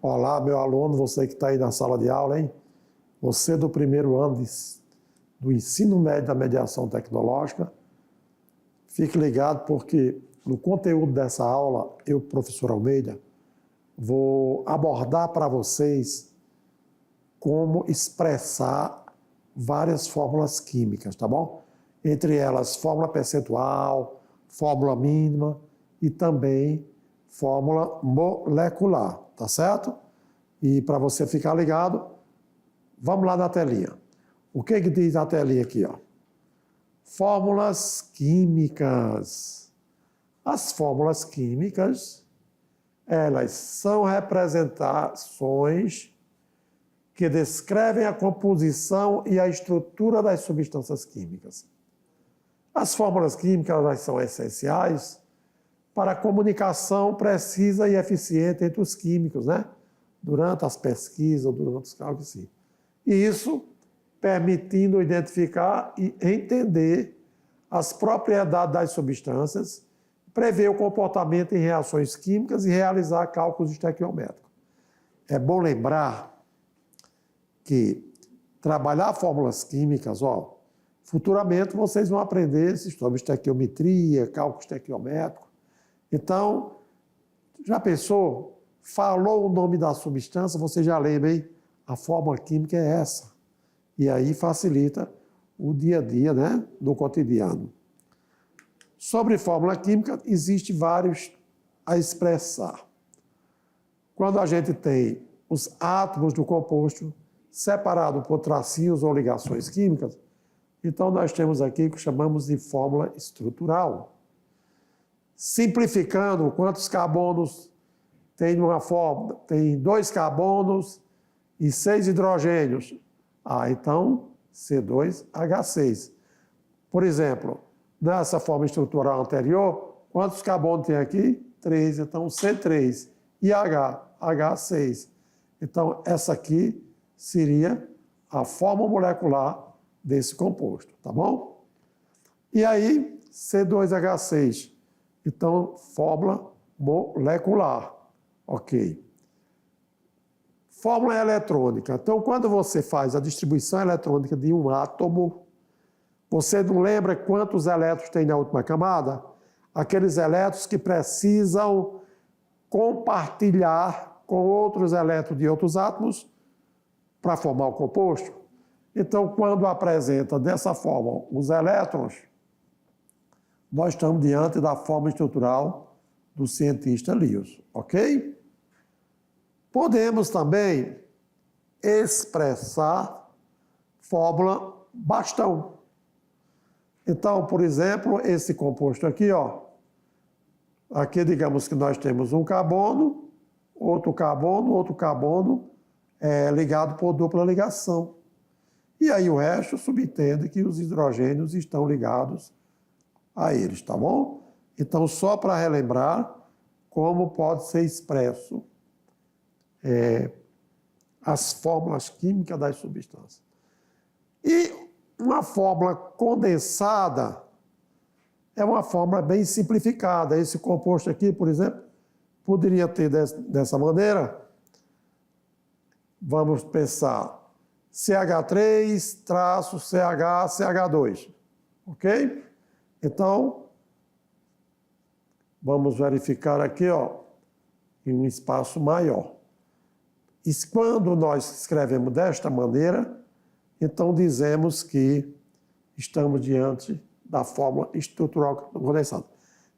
Olá, meu aluno, você que está aí na sala de aula, hein? Você do primeiro ano do ensino médio da mediação tecnológica, fique ligado porque no conteúdo dessa aula, eu, professor Almeida, vou abordar para vocês como expressar várias fórmulas químicas, tá bom? Entre elas, fórmula percentual, fórmula mínima e também fórmula molecular, tá certo? E para você ficar ligado, vamos lá na telinha. O que diz na telinha aqui, ó? Fórmulas químicas. As fórmulas químicas, elas são representações que descrevem a composição e a estrutura das substâncias químicas. As fórmulas químicas, elas são essenciais para a comunicação precisa e eficiente entre os químicos, né? Durante as pesquisas, durante os cálculos, sim. E isso permitindo identificar e entender as propriedades das substâncias, prever o comportamento em reações químicas e realizar cálculos estequiométricos. É bom lembrar que trabalhar fórmulas químicas, ó, futuramente vocês vão aprender sobre estequiometria, cálculo estequiométrico. Então, já pensou? Falou o nome da substância, você já lembra, hein? A fórmula química é essa. E aí facilita o dia a dia, né, do cotidiano. Sobre fórmula química, existe vários a expressar. Quando a gente tem os átomos do composto separados por tracinhos ou ligações químicas, então nós temos aqui o que chamamos de fórmula estrutural. Simplificando, quantos carbonos tem uma fórmula? Tem 2 carbonos e 6 hidrogênios. Então, C2H6. Por exemplo, nessa forma estrutural anterior, quantos carbonos tem aqui? 3. Então, C3. E H6. Então, essa aqui seria a forma molecular desse composto, tá bom? E aí, C2H6. Então, fórmula molecular. Ok. Fórmula eletrônica. Então, quando você faz a distribuição eletrônica de um átomo, você não lembra quantos elétrons tem na última camada? Aqueles elétrons que precisam compartilhar com outros elétrons de outros átomos para formar o composto. Então, quando apresenta dessa forma os elétrons, nós estamos diante da forma estrutural do cientista Lewis, ok? Podemos também expressar fórmula bastão. Então, por exemplo, esse composto aqui, ó, aqui digamos que nós temos um carbono, outro carbono ligado por dupla ligação. E aí o resto subentende que os hidrogênios estão ligados a eles, tá bom? Então, só para relembrar como pode ser expresso as fórmulas químicas das substâncias. E uma fórmula condensada é uma fórmula bem simplificada. Esse composto aqui, por exemplo, poderia ter dessa maneira. Vamos pensar CH3 traço CH, CH2. Ok? Então, vamos verificar aqui, ó, em um espaço maior. E quando nós escrevemos desta maneira, então dizemos que estamos diante da fórmula estrutural condensada.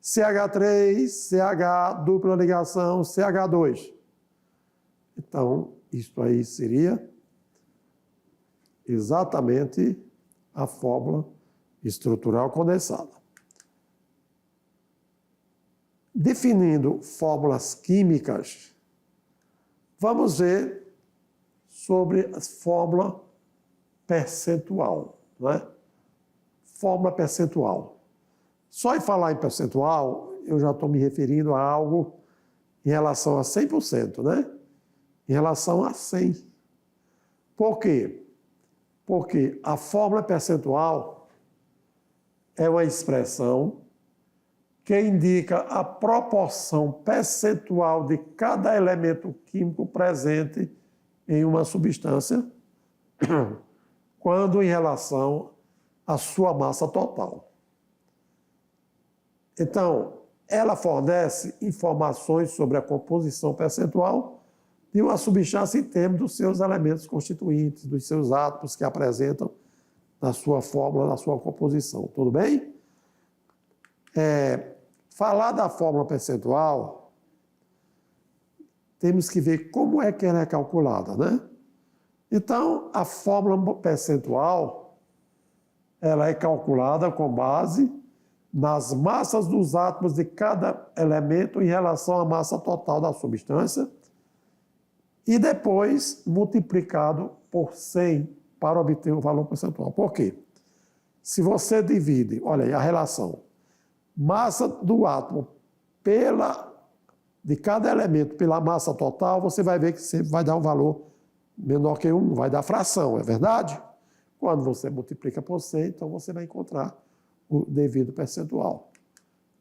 CH3, CH, dupla ligação, CH2. Então, isso aí seria exatamente a fórmula estrutural condensada. Definindo fórmulas químicas, vamos ver sobre a fórmula percentual, não é? Fórmula percentual. Só em falar em percentual, eu já estou me referindo a algo em relação a 100%, né? Em relação a 100. Por quê? Porque a fórmula percentual é uma expressão que indica a proporção percentual de cada elemento químico presente em uma substância, quando em relação à sua massa total. Então, ela fornece informações sobre a composição percentual de uma substância em termos dos seus elementos constituintes, dos seus átomos que apresentam na sua fórmula, na sua composição. Tudo bem? Falar da fórmula percentual, temos que ver como é que ela é calculada, né? Então, a fórmula percentual, ela é calculada com base nas massas dos átomos de cada elemento em relação à massa total da substância e depois multiplicado por 100 para obter o valor percentual. Por quê? Se você divide, olha aí a relação, massa do átomo de cada elemento pela massa total, você vai ver que sempre vai dar um valor menor que 1, vai dar fração, é verdade? Quando você multiplica por 100, então você vai encontrar o devido percentual.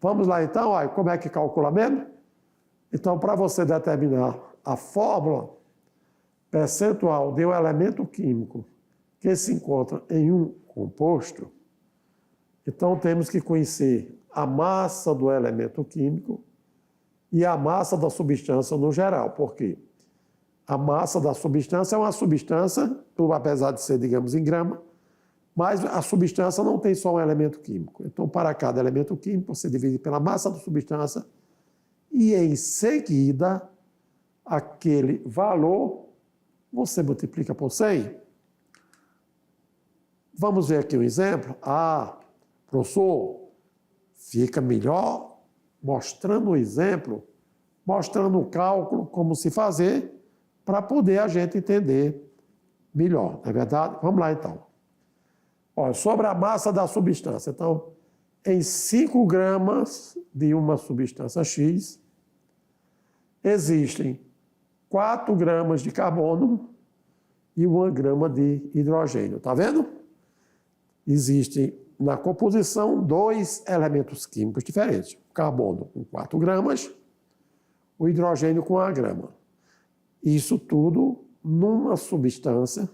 Vamos lá então, olha, como é que calcula mesmo? Então, para você determinar a fórmula percentual de um elemento químico que se encontra em um composto, então temos que conhecer a massa do elemento químico e a massa da substância no geral. Por quê? A massa da substância é uma substância, apesar de ser, digamos, em grama, mas a substância não tem só um elemento químico. Então, para cada elemento químico, você divide pela massa da substância e, em seguida, aquele valor você multiplica por 100. Vamos ver aqui um exemplo. Professor, fica melhor mostrando o exemplo, mostrando o cálculo, como se fazer, para poder a gente entender melhor, não é verdade? Vamos lá, então. Olha, sobre a massa da substância. Então, em 5 gramas de uma substância X, existem 4 gramas de carbono e 1 grama de hidrogênio. Está vendo? Existem na composição 2 elementos químicos diferentes. O carbono com 4 gramas, o hidrogênio com 1 grama. Isso tudo numa substância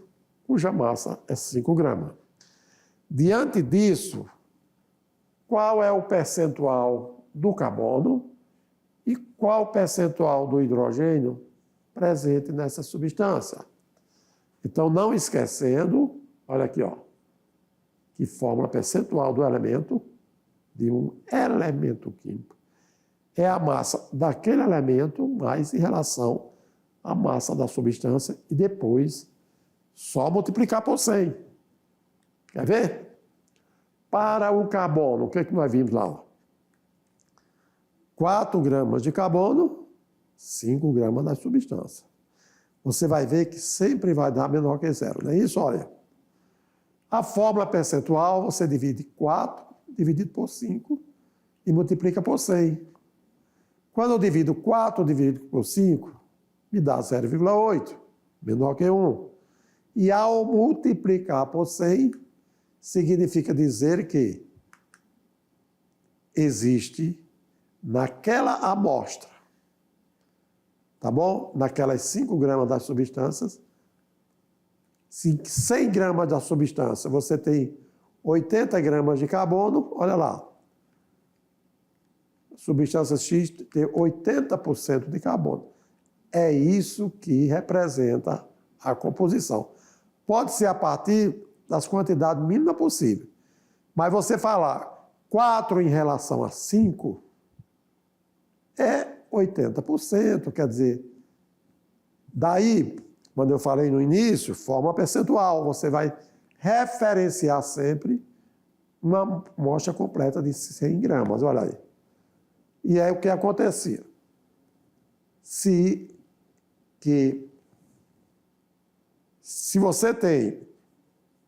cuja massa é 5 gramas. Diante disso, qual é o percentual do carbono e qual o percentual do hidrogênio presente nessa substância? Então, não esquecendo, olha aqui, ó, que fórmula percentual do elemento, de um elemento químico, é a massa daquele elemento mais em relação à massa da substância e depois só multiplicar por 100. Quer ver? Para o carbono, o que é que nós vimos lá? 4 gramas de carbono, 5 gramas da substância. Você vai ver que sempre vai dar menor que 0, não é isso? Olha, a fórmula percentual, você divide 4 dividido por 5 e multiplica por 100. Quando eu divido 4 dividido por 5, me dá 0,8, menor que 1. E ao multiplicar por 100, significa dizer que existe naquela amostra, tá bom? Naquelas 5 gramas das substâncias, 100 gramas da substância, você tem 80 gramas de carbono, olha lá. Substância X tem 80% de carbono. É isso que representa a composição. Pode ser a partir das quantidades mínimas possíveis. Mas você falar 4 em relação a 5 é 80%, quer dizer, daí, quando eu falei no início, forma percentual, você vai referenciar sempre uma amostra completa de 100 gramas, olha aí. E é o que acontecia. Se você tem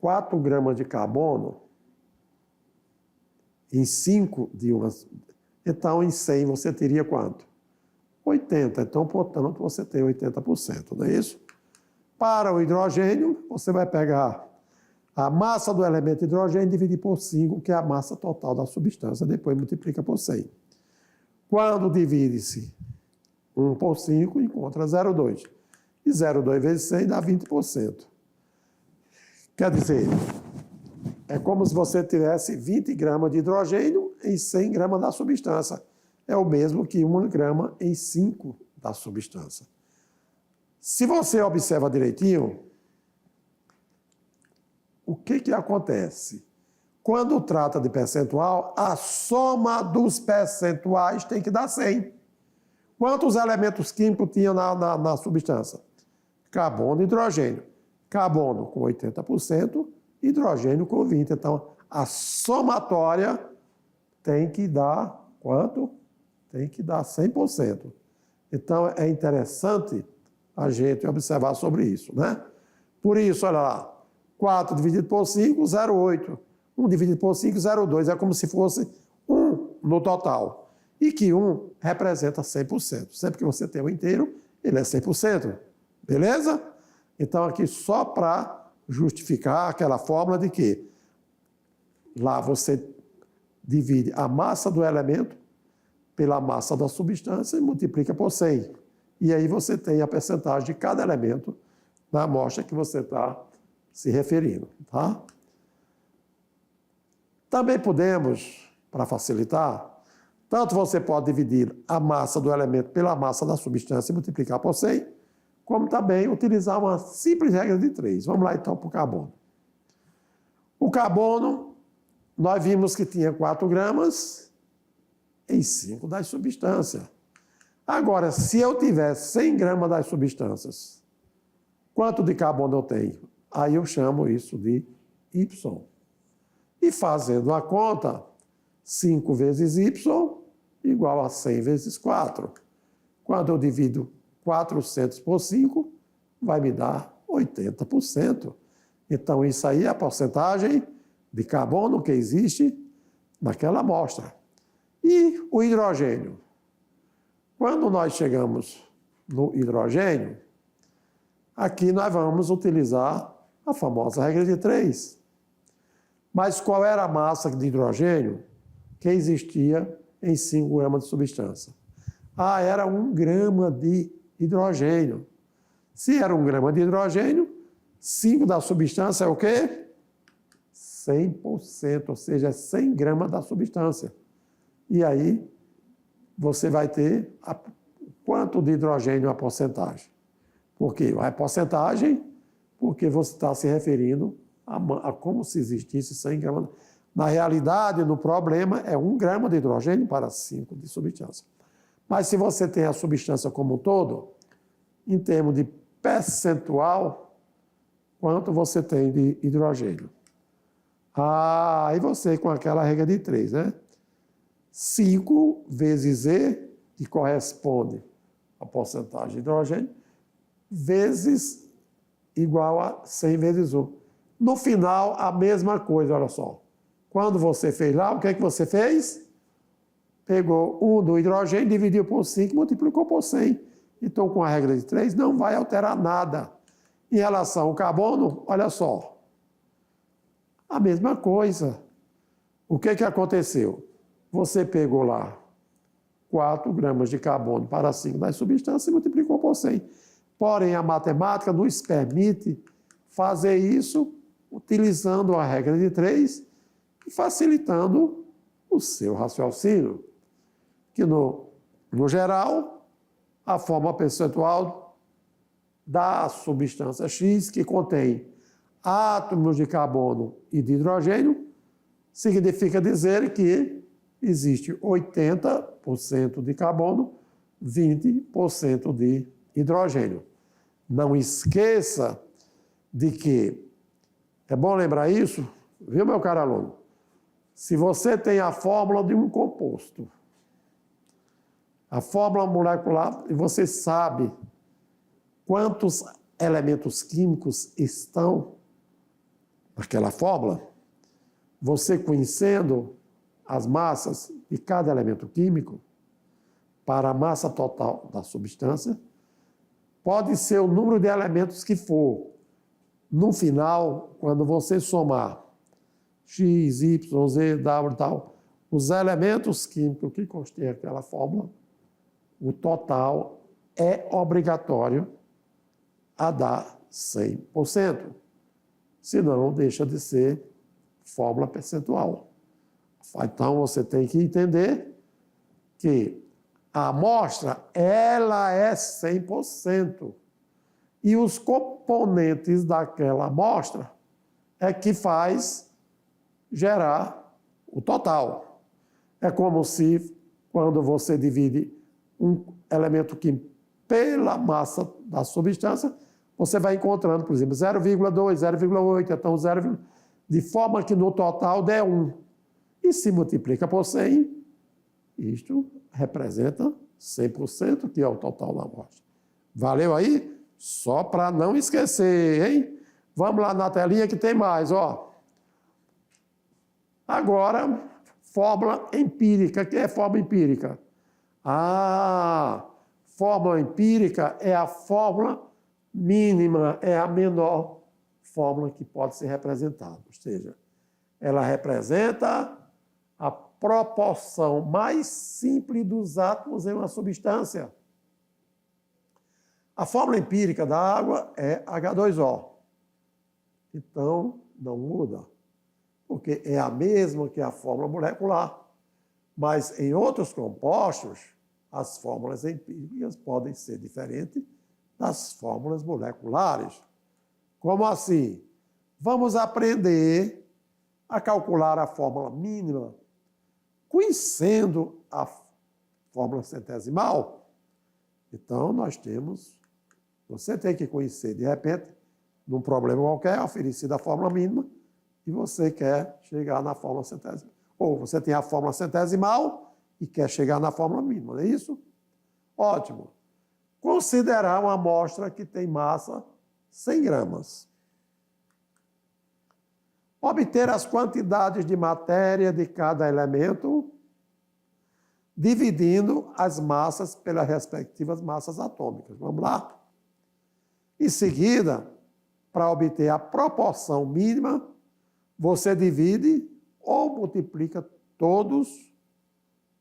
4 gramas de carbono em 5 de uma... Então, em 100 você teria quanto? 80. Então, portanto, você tem 80%, não é isso? Para o hidrogênio, você vai pegar a massa do elemento hidrogênio e dividir por 5, que é a massa total da substância, depois multiplica por 100. Quando divide-se 1 por 5, encontra 0,2. E 0,2 vezes 100 dá 20%. Quer dizer, é como se você tivesse 20 gramas de hidrogênio em 100 gramas da substância. É o mesmo que 1 grama em 5 da substância. Se você observa direitinho, o que acontece? Quando trata de percentual, a soma dos percentuais tem que dar 100. Quantos elementos químicos tinha na substância? Carbono e hidrogênio. Carbono com 80%, hidrogênio com 20%. Então, a somatória tem que dar quanto? Tem que dar 100%. Então, é interessante a gente observar sobre isso, né? Por isso, olha lá, 4 dividido por 5, 0,8. 1 dividido por 5, 0,2. É como se fosse 1 no total. E que 1 representa 100%. Sempre que você tem o inteiro, ele é 100%. Beleza? Então, aqui só para justificar aquela fórmula de que lá você divide a massa do elemento pela massa da substância e multiplica por 100. E aí você tem a percentagem de cada elemento na amostra que você está se referindo. Tá? Também podemos, para facilitar, tanto você pode dividir a massa do elemento pela massa da substância e multiplicar por 100, como também utilizar uma simples regra de 3. Vamos lá então para o carbono. O carbono, nós vimos que tinha 4 gramas em 5 das substâncias. Agora, se eu tiver 100 gramas das substâncias, quanto de carbono eu tenho? Aí eu chamo isso de Y. E fazendo a conta, 5 vezes Y igual a 100 vezes 4. Quando eu divido 400 por 5, vai me dar 80%. Então, isso aí é a porcentagem de carbono que existe naquela amostra. E o hidrogênio? Quando nós chegamos no hidrogênio, aqui nós vamos utilizar a famosa regra de 3. Mas qual era a massa de hidrogênio que existia em 5 gramas de substância? Era 1 grama de hidrogênio. Se era 1 grama de hidrogênio, 5 da substância é o quê? 100%, ou seja, 100 gramas da substância. E aí, você vai ter quanto de hidrogênio a porcentagem. Por quê? A porcentagem, porque você está se referindo a como se existisse 100 gramas. Na realidade, no problema, é 1 grama de hidrogênio para 5 de substância. Mas se você tem a substância como um todo, em termos de percentual, quanto você tem de hidrogênio? Aí você com aquela regra de 3, né? 5 vezes E, que corresponde à porcentagem de hidrogênio, vezes igual a 100 vezes 1. No final, a mesma coisa, olha só. Quando você fez lá, o que é que você fez? Pegou 1 do hidrogênio, dividiu por 5 e multiplicou por 100. Então, com a regra de 3, não vai alterar nada. Em relação ao carbono, olha só. A mesma coisa. O que aconteceu? Você pegou lá 4 gramas de carbono para 5 das substâncias e multiplicou por 100. Porém, a matemática nos permite fazer isso utilizando a regra de 3 e facilitando o seu raciocínio. Que, no geral, a forma percentual da substância X, que contém átomos de carbono e de hidrogênio, significa dizer que existe 80% de carbono, 20% de hidrogênio. Não esqueça de que, é bom lembrar isso, viu, meu caro aluno? Se você tem a fórmula de um composto, a fórmula molecular, e você sabe quantos elementos químicos estão naquela fórmula, você conhecendo as massas de cada elemento químico para a massa total da substância, pode ser o número de elementos que for. No final, quando você somar X, Y, Z, W e tal, os elementos químicos que constêm aquela fórmula, o total é obrigatório a dar 100%. Senão, deixa de ser fórmula percentual. Então, você tem que entender que a amostra, ela é 100%. E os componentes daquela amostra é que faz gerar o total. É como se, quando você divide um elemento químico pela massa da substância, você vai encontrando, por exemplo, 0,2, 0,8, então 0, de forma que no total dê 1. E se multiplica por 100, isto representa 100%, que é o total da amostra. Valeu aí? Só para não esquecer, hein? Vamos lá na telinha que tem mais, ó. Agora, fórmula empírica. O que é fórmula empírica? Fórmula empírica é a fórmula mínima, é a menor fórmula que pode ser representada. Ou seja, ela representa a proporção mais simples dos átomos em uma substância. A fórmula empírica da água é H2O. Então, não muda, porque é a mesma que a fórmula molecular. Mas em outros compostos, as fórmulas empíricas podem ser diferentes das fórmulas moleculares. Como assim? Vamos aprender a calcular a fórmula mínima conhecendo a fórmula centesimal. Então, nós temos... Você tem que conhecer, de repente, num problema qualquer, oferecida a fórmula mínima, e você quer chegar na fórmula centesimal. Ou você tem a fórmula centesimal e quer chegar na fórmula mínima, não é isso? Ótimo. Considerar uma amostra que tem massa 100 gramas. Obter as quantidades de matéria de cada elemento, dividindo as massas pelas respectivas massas atômicas. Vamos lá? Em seguida, para obter a proporção mínima, você divide ou multiplica todos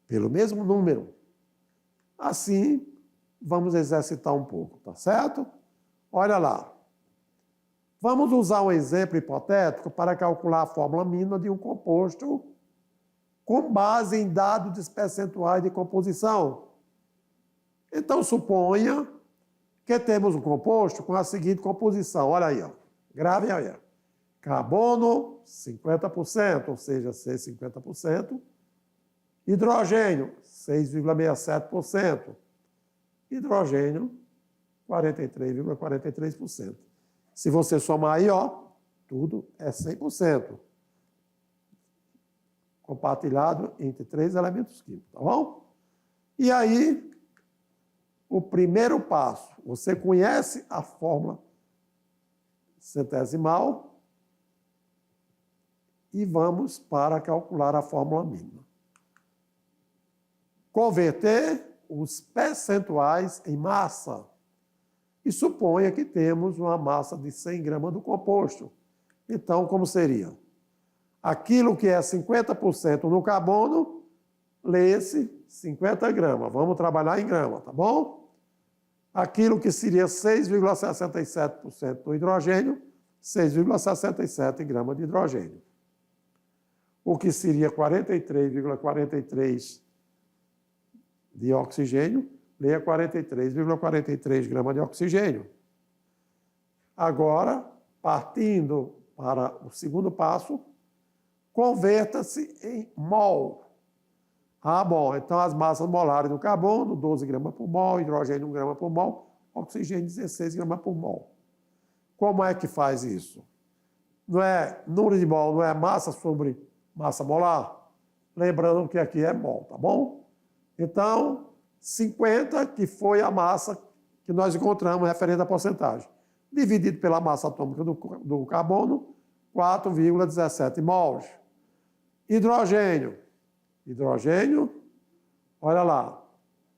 pelo mesmo número. Assim, vamos exercitar um pouco, tá certo? Olha lá. Vamos usar um exemplo hipotético para calcular a fórmula mínima de um composto com base em dados percentuais de composição. Então, suponha que temos um composto com a seguinte composição. Olha aí, ó. Gravem aí, ó. Carbono, 50%, ou seja, C50%. Hidrogênio, 6,67%. Hidrogênio, 43,43%. Se você somar aí, ó, tudo é 100%. Compartilhado entre 3 elementos químicos, tá bom? E aí, o primeiro passo, você conhece a fórmula centesimal e vamos para calcular a fórmula mínima. Converter os percentuais em massa. E suponha que temos uma massa de 100 gramas do composto. Então, como seria? Aquilo que é 50% no carbono, lê-se 50 gramas. Vamos trabalhar em grama, tá bom? Aquilo que seria 6,67% do hidrogênio, 6,67 gramas de hidrogênio. O que seria 43,43 de oxigênio, leia 43,43 gramas de oxigênio. Agora, partindo para o segundo passo, converta-se em mol. Bom, então as massas molares do carbono, 12 gramas por mol, hidrogênio 1 grama por mol, oxigênio 16 gramas por mol. Como é que faz isso? Não é número de mol, não é massa sobre massa molar? Lembrando que aqui é mol, tá bom? Então, 50, que foi a massa que nós encontramos referente à porcentagem, dividido pela massa atômica do carbono, 4,17 mols. Hidrogênio, olha lá,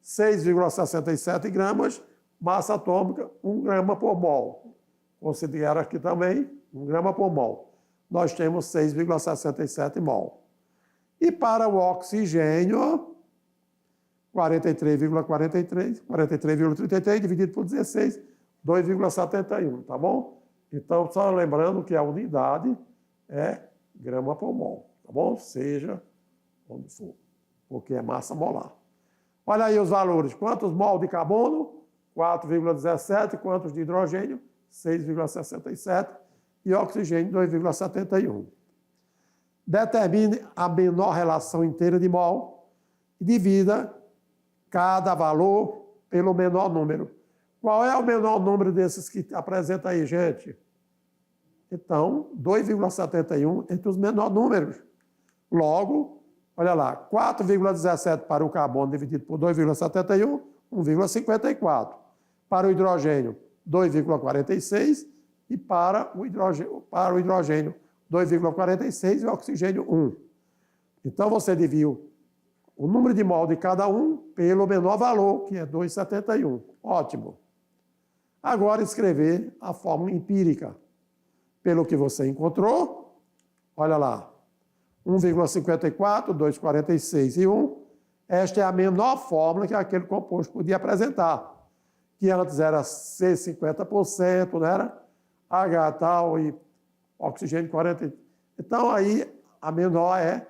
6,67 gramas, massa atômica, 1 grama por mol. Considera aqui também 1 grama por mol. Nós temos 6,67 mol. E para o oxigênio, 43,33 dividido por 16, 2,71, tá bom? Então, só lembrando que a unidade é grama por mol, tá bom? Seja onde for, porque é massa molar. Olha aí os valores. Quantos mol de carbono? 4,17. Quantos de hidrogênio? 6,67. E oxigênio, 2,71. Determine a menor relação inteira de mol e divida cada valor pelo menor número. Qual é o menor número desses que apresenta aí, gente? Então, 2,71 entre os menores números. Logo, olha lá, 4,17 para o carbono dividido por 2,71, 1,54. Para o hidrogênio, 2,46. E para o hidrogênio 2,46 e o oxigênio, 1. Então, você dividiu o número de mol de cada um pelo menor valor, que é 2,71. Ótimo. Agora, escrever a fórmula empírica. Pelo que você encontrou, olha lá, 1,54, 2,46 e 1. Esta é a menor fórmula que aquele composto podia apresentar, que antes era C 50%, não era? H tal e oxigênio 40%. Então, aí, a menor é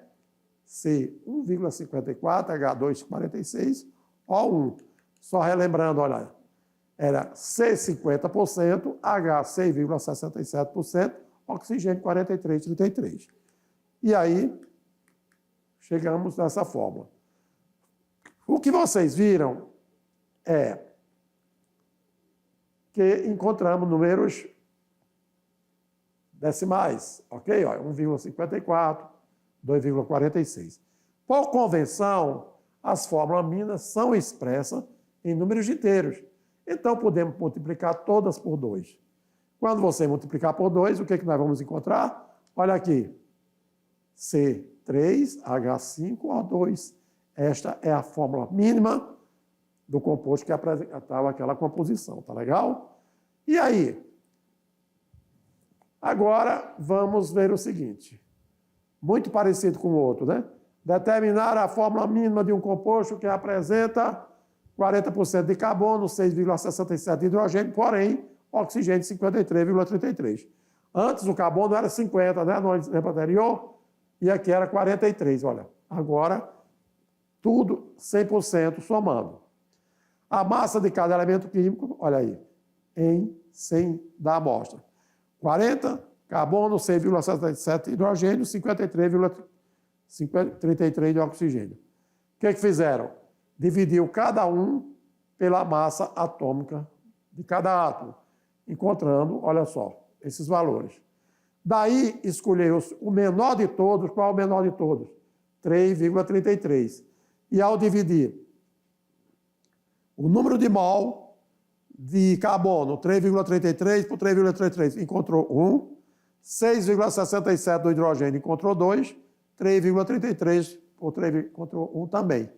C 1,54, H 2,46, O1. Só relembrando, olha, era C 50%, H 6,67%, oxigênio 43,33%. E aí, chegamos nessa fórmula. O que vocês viram é que encontramos números decimais, ok? 1,54, 2,46. Por convenção, as fórmulas minas são expressas em números inteiros. Então, podemos multiplicar todas por 2. Quando você multiplicar por 2, o que nós vamos encontrar? Olha aqui, C3H5O2. Esta é a fórmula mínima do composto que apresentava aquela composição, tá legal? E aí? Agora, vamos ver o seguinte. Muito parecido com o outro, né? Determinar a fórmula mínima de um composto que apresenta 40% de carbono, 6,67% de hidrogênio, porém, oxigênio 53,33%. Antes o carbono era 50%, né? No exemplo anterior, e aqui era 43%, olha. Agora, tudo 100% somando. A massa de cada elemento químico, olha aí, em 100 da amostra. 40, carbono, 6,77 hidrogênio, 53,33 de oxigênio. O que fizeram? Dividiu cada um pela massa atômica de cada átomo, encontrando, olha só, esses valores. Daí, escolheu o menor de todos. Qual é o menor de todos? 3,33. E ao dividir o número de mol de carbono, 3,33 por 3,33, encontrou 1. 6,67 do hidrogênio, encontrou 2. 3,33 por 3, encontrou 1 também.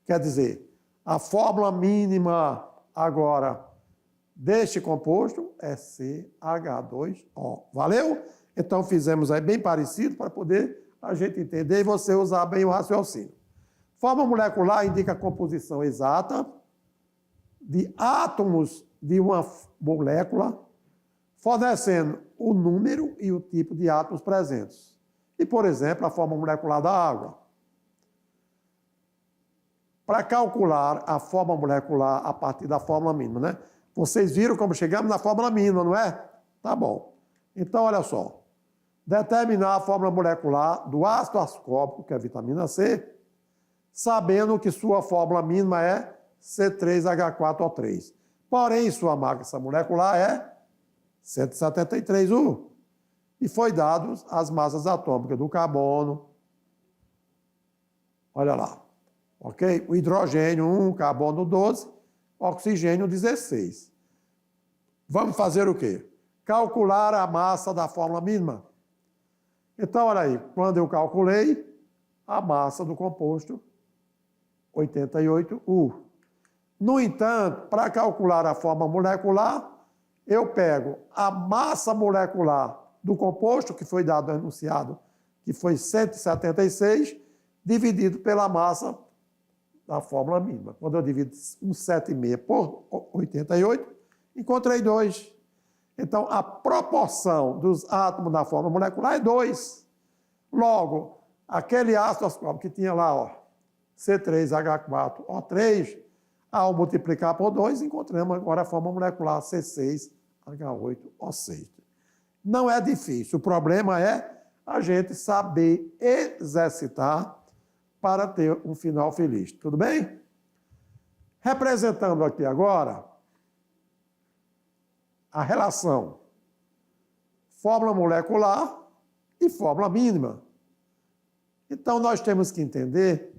Quer dizer, a fórmula mínima agora deste composto é CH2O. Valeu? Então, fizemos aí bem parecido para poder a gente entender e você usar bem o raciocínio. Fórmula molecular indica a composição exata de átomos de uma molécula, fornecendo o número e o tipo de átomos presentes. E, por exemplo, a fórmula molecular da água. Para calcular a fórmula molecular a partir da fórmula mínima, né? Vocês viram como chegamos na fórmula mínima, não é? Tá bom. Então, olha só. Determinar a fórmula molecular do ácido ascórbico, que é a vitamina C, sabendo que sua fórmula mínima é C3H4O3. Porém, sua massa molecular é 173U. E foi dado as massas atômicas do carbono. Olha lá. Ok? O hidrogênio 1, carbono 12, oxigênio 16. Vamos fazer o quê? Calcular a massa da fórmula mínima. Então, olha aí, quando eu calculei, a massa do composto, 88U. No entanto, para calcular a fórmula molecular, eu pego a massa molecular do composto, que foi dado no enunciado, que foi 176, dividido pela massa da fórmula mínima. Quando eu divido 1,76 por 88, encontrei 2. Então, a proporção dos átomos da fórmula molecular é 2. Logo, aquele ácido ascórbico que tinha lá, ó, C3H4O3, ao multiplicar por 2, encontramos agora a fórmula molecular C6H8O6. Não é difícil, o problema é a gente saber exercitar para ter um final feliz. Tudo bem? Representando aqui agora a relação fórmula molecular e fórmula mínima. Então, nós temos que entender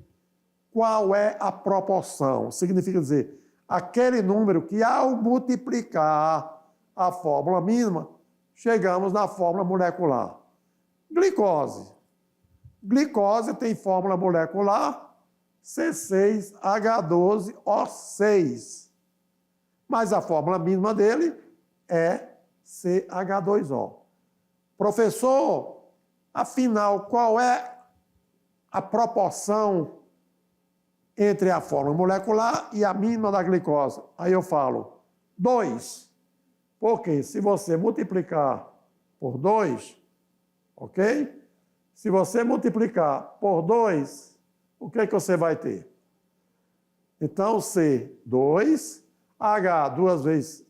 qual é a proporção. Significa dizer, aquele número que, ao multiplicar a fórmula mínima, chegamos na fórmula molecular. Glicose. Glicose tem fórmula molecular C6H12O6. Mas a fórmula mínima dele é CH2O. Professor, afinal, qual é a proporção entre a fórmula molecular e a mínima da glicose? Aí eu falo 2. Porque se você multiplicar por 2, ok? Se você multiplicar por 2, o que é que você vai ter? Então, C2, H duas vezes,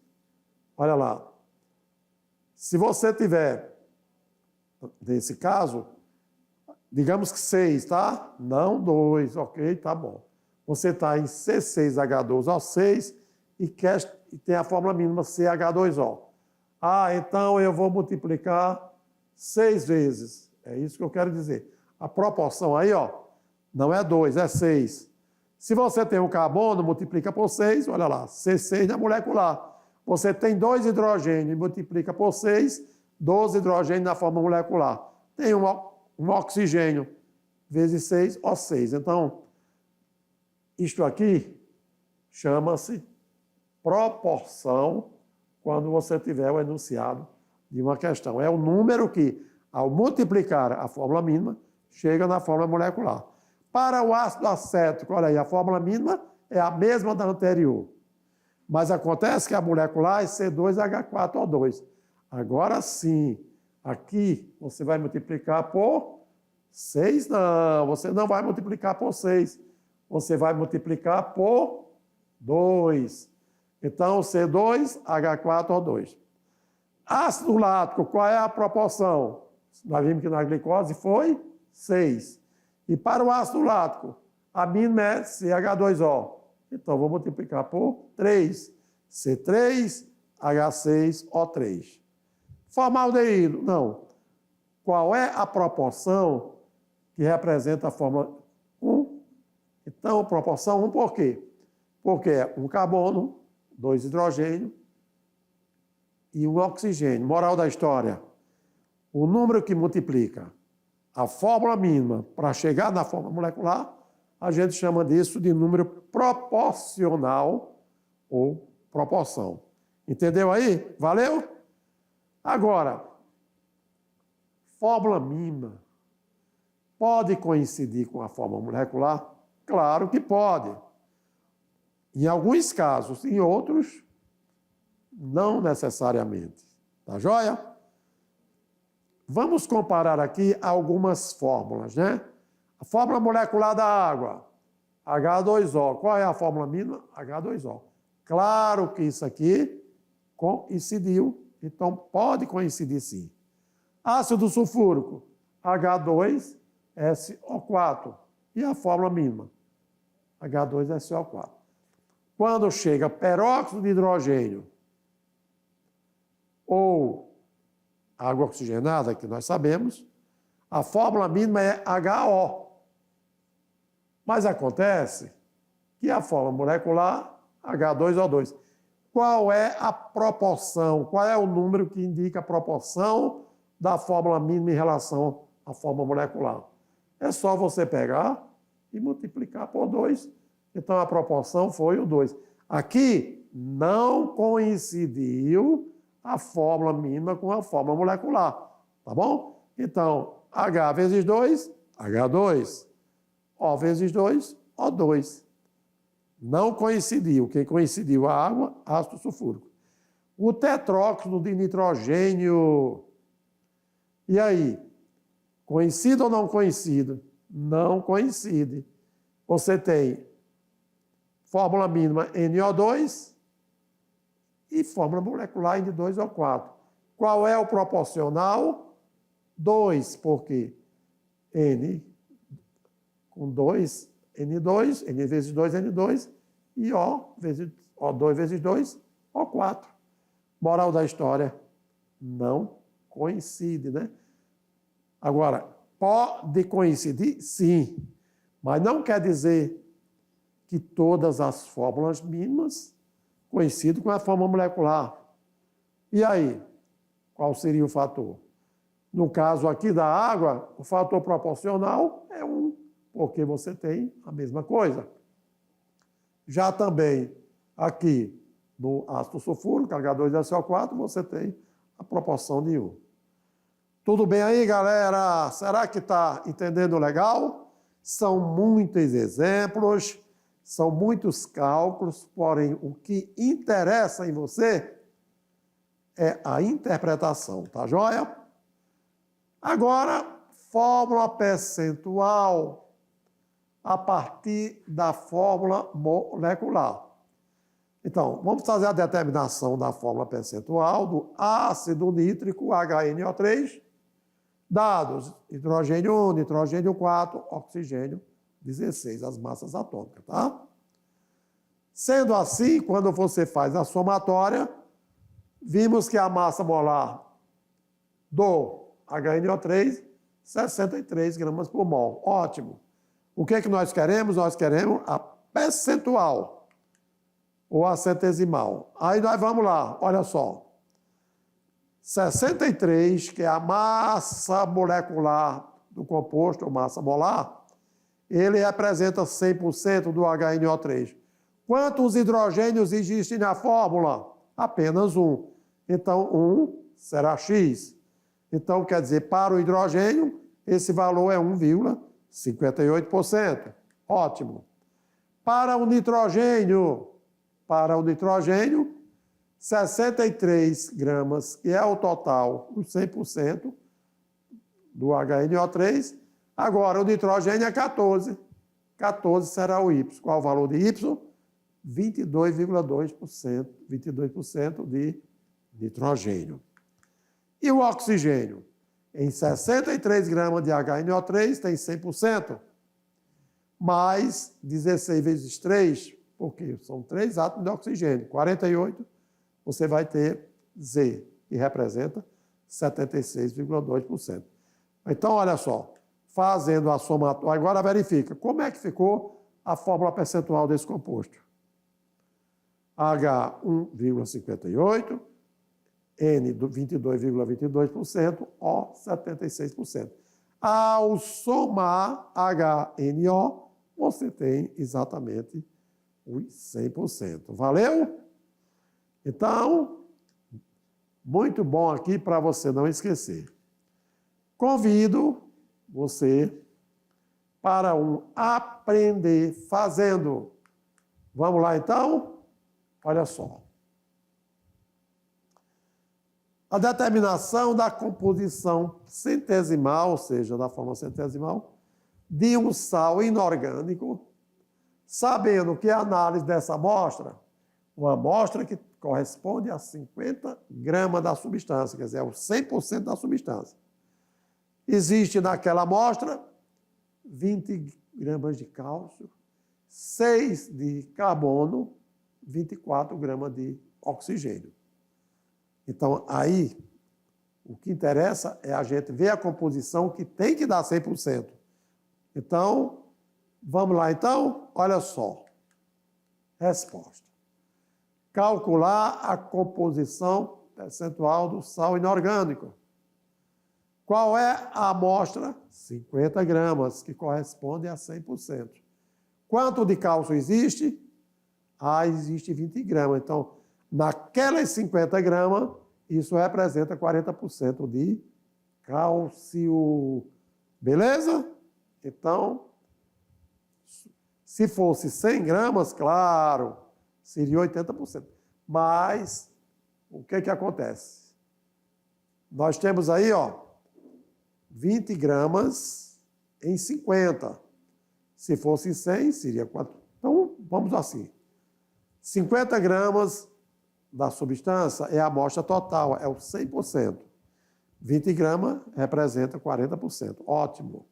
olha lá. Se você tiver, nesse caso, digamos que 6, tá? Não 2, ok? Tá bom. Você está em C6H12O6 e tem a fórmula mínima CH2O. Ah, então eu vou multiplicar 6 vezes. É isso que eu quero dizer. A proporção aí, ó, não é 2, é 6. Se você tem um carbono, multiplica por 6, olha lá, C6 é molecular. Você tem 2 hidrogênios, multiplica por 6, 12 hidrogênios na forma molecular. Tem um oxigênio, vezes 6, O6. Então, isto aqui chama-se proporção quando você tiver o enunciado de uma questão. É o número que, ao multiplicar a fórmula mínima, chega na fórmula molecular. Para o ácido acético, olha aí, a fórmula mínima é a mesma da anterior. Mas acontece que a molecular é C2H4O2. Agora sim, aqui você vai multiplicar por 6? Não, você não vai multiplicar por 6. Você vai multiplicar por 2. Então, C2H4O2. Ácido lático, qual é a proporção? Nós vimos que na glicose foi 6. E para o ácido lático, a mínima é CH2O. Então, vou multiplicar por 3. C3H6O3. Formaldeído, não. Qual é a proporção que representa a fórmula 1? Então, proporção 1 por quê? Porque é um carbono, 2 hidrogênios e um oxigênio. Moral da história, o número que multiplica a fórmula mínima para chegar na fórmula molecular, a gente chama disso de número proporcional ou proporção. Entendeu aí? Valeu? Agora, fórmula mínima pode coincidir com a fórmula molecular? Claro que pode. Em alguns casos, em outros, não necessariamente. Tá joia? Vamos comparar aqui algumas fórmulas, né? A fórmula molecular da água, H2O. Qual é a fórmula mínima? H2O. Claro que isso aqui coincidiu, então pode coincidir sim. Ácido sulfúrico, H2SO4. E a fórmula mínima? H2SO4. Quando chega peróxido de hidrogênio ou água oxigenada, que nós sabemos, a fórmula mínima é HO. Mas acontece que a fórmula molecular, H2O2. Qual é a proporção? Qual é o número que indica a proporção da fórmula mínima em relação à fórmula molecular? É só você pegar e multiplicar por 2. Então, a proporção foi o 2. Aqui não coincidiu a fórmula mínima com a fórmula molecular. Tá bom? Então, H vezes 2, H2. O vezes 2, O2. Não coincidiu. Quem coincidiu? A água, ácido sulfúrico. O tetróxido de nitrogênio. E aí? Coincide ou não coincide? Não coincide. Você tem fórmula mínima NO2 e fórmula molecular N2O4. Qual é o proporcional? 2, porque N com 2, N2, N vezes 2, N2, e O2 vezes 2, O4. Moral da história, não coincide, né? Agora, pode coincidir? Sim, mas não quer dizer que todas as fórmulas mínimas coincidem com a fórmula molecular. E aí, qual seria o fator? No caso aqui da água, o fator proporcional é 1, porque você tem a mesma coisa. Já também aqui no ácido sulfúrico, H2SO4, você tem a proporção de 1. Tudo bem aí, galera? Será que está entendendo legal? São muitos exemplos, são muitos cálculos, porém o que interessa em você é a interpretação, tá joia? Agora, fórmula percentual a partir da fórmula molecular. Então, vamos fazer a determinação da fórmula percentual do ácido nítrico HNO3, dados nitrogênio 1, nitrogênio 4, oxigênio 16, as massas atômicas, tá? Sendo assim, quando você faz a somatória, vimos que a massa molar do HNO3, 63 gramas por mol. Ótimo. O que é que nós queremos? Nós queremos a percentual, ou a centesimal. Aí nós vamos lá, olha só. 63, que é a massa molecular do composto, ou massa molar, ele representa 100% do HNO3. Quantos hidrogênios existem na fórmula? Apenas 1. Então, 1 será X. Então, quer dizer, para o hidrogênio, esse valor é 1,58%. Ótimo. Para o nitrogênio, 63 gramas, que é o total, os 100% do HNO3. Agora, o nitrogênio é 14. 14 será o Y. Qual o valor de Y? 22,2%. 22% de nitrogênio. E o oxigênio? Em 63 gramas de HNO3 tem 100%, mais 16 vezes 3, porque são 3 átomos de oxigênio, 48, você vai ter Z, que representa 76,2%. Então, olha só, fazendo a somatória, agora verifica como é que ficou a fórmula percentual desse composto. H 1,58%, N 22,22%, O 76%. Ao somar HNO, você tem exatamente os 100%. Valeu? Então, muito bom aqui para você não esquecer. Convido você para um aprender fazendo. Vamos lá, então? Olha só. A determinação da composição centesimal, ou seja, da forma centesimal, de um sal inorgânico, sabendo que a análise dessa amostra, uma amostra que corresponde a 50 gramas da substância, quer dizer, é o 100% da substância. Existe naquela amostra 20 gramas de cálcio, 6 de carbono, 24 gramas de oxigênio. Então, aí, o que interessa é a gente ver a composição que tem que dar 100%. Então, vamos lá, então? Olha só. Resposta. Calcular a composição percentual do sal inorgânico. Qual é a amostra? 50 gramas, que corresponde a 100%. Quanto de cálcio existe? Existe 20 gramas. Então, naquelas 50 gramas, isso representa 40% de cálcio. Beleza? Então, Se fosse 100 gramas, claro, seria 80%. Mas, o que acontece? Nós temos aí, 20 gramas em 50. Se fosse 100, seria 4. Então, vamos assim. 50 gramas da substância é a amostra total, é o 100%. 20 gramas representa 40%. Ótimo.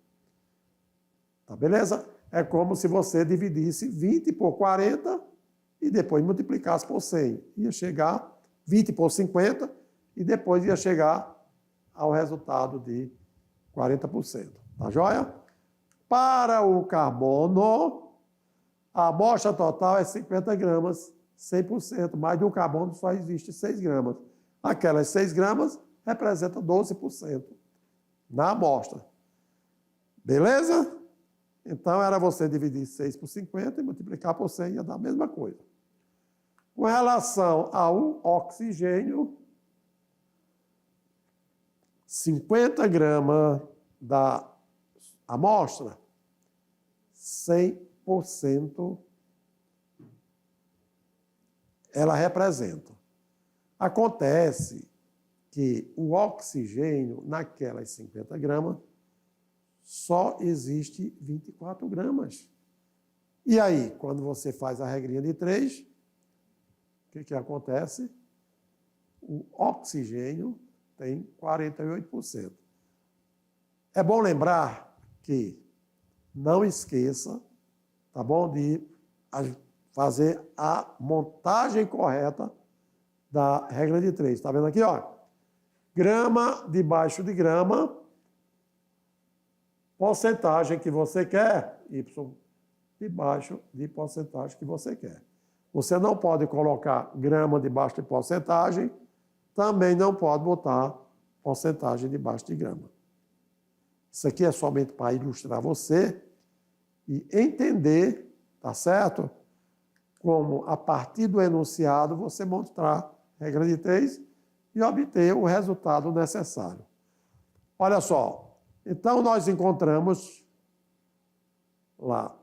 Tá, beleza? É como se você dividisse 20 por 40 e depois multiplicasse por 100. Ia chegar 20 por 50 e depois ia chegar ao resultado de 40%. Tá joia? Para o carbono, a amostra total é 50 gramas, 100%, mas do carbono só existe 6 gramas. Aquelas 6 gramas representam 12% na amostra. Beleza? Então, era você dividir 6 por 50 e multiplicar por 100, ia dar a mesma coisa. Com relação ao oxigênio, 50 gramas da amostra, 100% ela representa. Acontece que o oxigênio, naquelas 50 gramas, só existe 24 gramas. E aí, quando você faz a regrinha de 3, o que acontece? O oxigênio tem 48%. É bom lembrar que não esqueça, tá bom, de fazer a montagem correta da regra de 3. Está vendo aqui, grama debaixo de grama, porcentagem que você quer, Y debaixo de porcentagem que você quer. Você não pode colocar grama debaixo de porcentagem, também não pode botar porcentagem debaixo de grama. Isso aqui é somente para ilustrar você e entender, tá certo? Como, a partir do enunciado, você mostrar a regra de 3 e obter o resultado necessário. Olha só. Então, nós encontramos lá,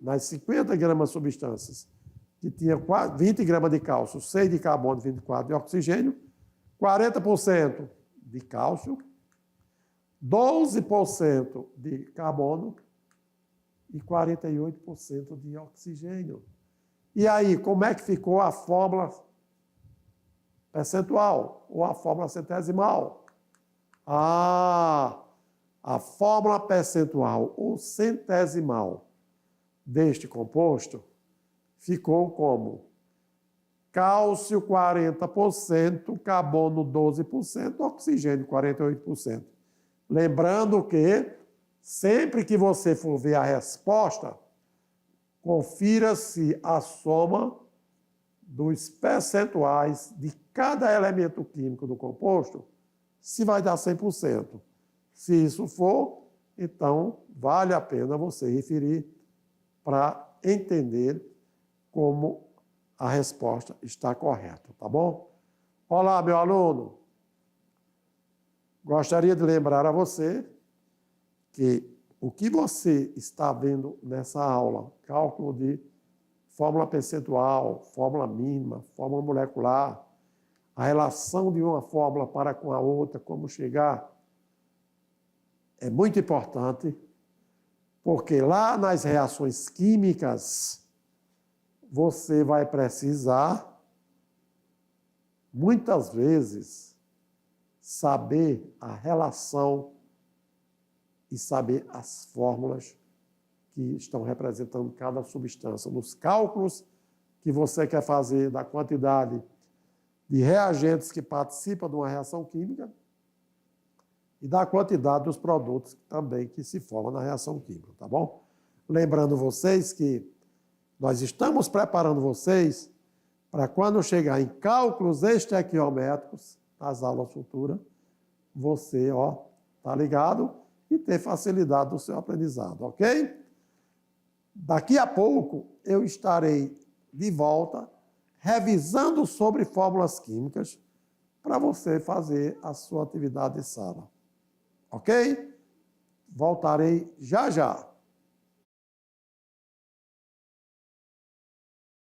nas 50 gramas de substâncias, que tinha 20 gramas de cálcio, 6 de carbono, 24 de oxigênio, 40% de cálcio, 12% de carbono e 48% de oxigênio. E aí, como é que ficou a fórmula percentual ou a fórmula centesimal? A fórmula percentual ou centesimal deste composto ficou como cálcio 40%, carbono 12%, oxigênio 48%. Lembrando que sempre que você for ver a resposta, confira se a soma dos percentuais de cada elemento químico do composto se vai dar 100%. Se isso for, então vale a pena você referir para entender como a resposta está correta, tá bom? Olá, meu aluno. Gostaria de lembrar a você que o que você está vendo nessa aula, cálculo de fórmula percentual, fórmula mínima, fórmula molecular, a relação de uma fórmula para com a outra, como chegar, é muito importante, porque lá nas reações químicas, você vai precisar, muitas vezes, saber a relação e saber as fórmulas que estão representando cada substância. Nos cálculos que você quer fazer da quantidade de reagentes que participam de uma reação química e da quantidade dos produtos também que se formam na reação química, tá bom? Lembrando vocês que nós estamos preparando vocês para quando chegar em cálculos estequiométricos, nas aulas futuras, você, tá ligado e ter facilidade no seu aprendizado, ok? Daqui a pouco eu estarei de volta revisando sobre fórmulas químicas para você fazer a sua atividade de sala. Ok? Voltarei já já.